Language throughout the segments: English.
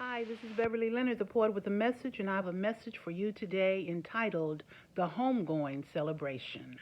Hi, this is Beverly Leonard, the poet with a message, and I have a message for you today entitled The Homegoing Celebration.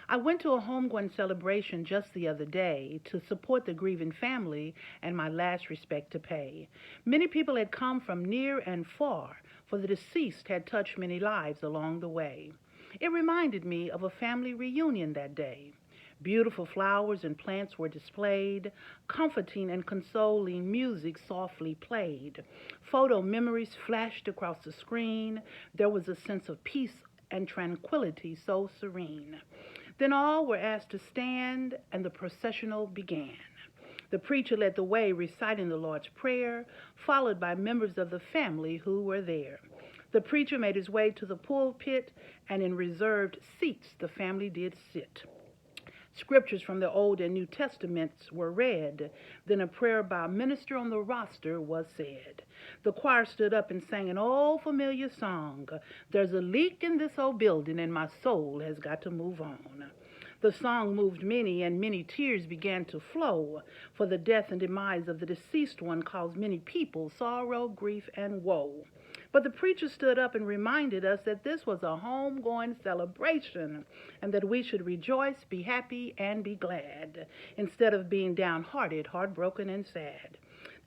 I went to a homegoing celebration just the other day to support the grieving family and my last respect to pay. Many people had come from near and far, for the deceased had touched many lives along the way. It reminded me of a family reunion that day. Beautiful flowers and plants were displayed, comforting and consoling music softly played. Photo memories flashed across the screen. There was a sense of peace and tranquility so serene. Then all were asked to stand, and the processional began. The preacher led the way, reciting the Lord's Prayer, followed by members of the family who were there. The preacher made his way to the pulpit, and in reserved seats the family did sit. Scriptures from the Old and New Testaments were read. Then a prayer by a minister on the roster was said. The choir stood up and sang an old familiar song. There's a leak in this old building and my soul has got to move on. The song moved many, and many tears began to flow, for the death and demise of the deceased one caused many people sorrow, grief, and woe. But the preacher stood up and reminded us that this was a homegoing celebration and that we should rejoice, be happy, and be glad instead of being downhearted, heartbroken, and sad.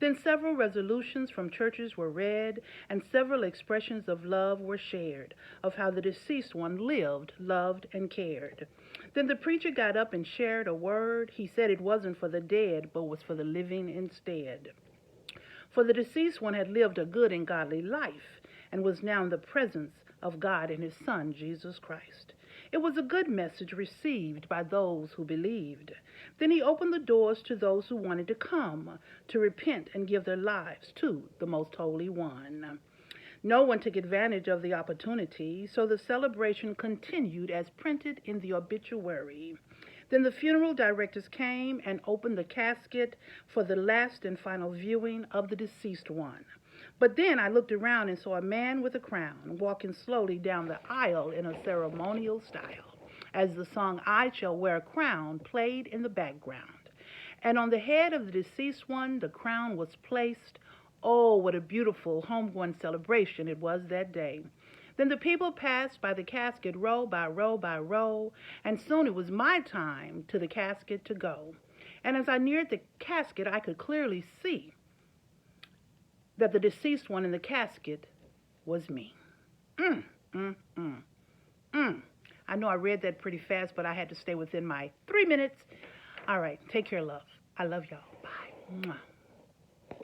Then several resolutions from churches were read, and several expressions of love were shared, of how the deceased one lived, loved, and cared. Then the preacher got up and shared a word. He said it wasn't for the dead, but was for the living instead. For the deceased one had lived a good and godly life, and was now in the presence of God and his Son, Jesus Christ. It was a good message received by those who believed. Then he opened the doors to those who wanted to come, to repent and give their lives to the Most Holy One. No one took advantage of the opportunity, so the celebration continued as printed in the obituary. Then the funeral directors came and opened the casket for the last and final viewing of the deceased one. But then I looked around and saw a man with a crown walking slowly down the aisle in a ceremonial style, as the song I Shall Wear a Crown played in the background. And on the head of the deceased one, the crown was placed. Oh, what a beautiful homegoing celebration it was that day. Then the people passed by the casket row by row by row, and soon it was my time to the casket to go. And as I neared the casket, I could clearly see that the deceased one in the casket was me. Mm, mm, mm, mm. I know I read that pretty fast, but I had to stay within my 3 minutes. All right, take care, love. I love y'all. Bye. Mwah.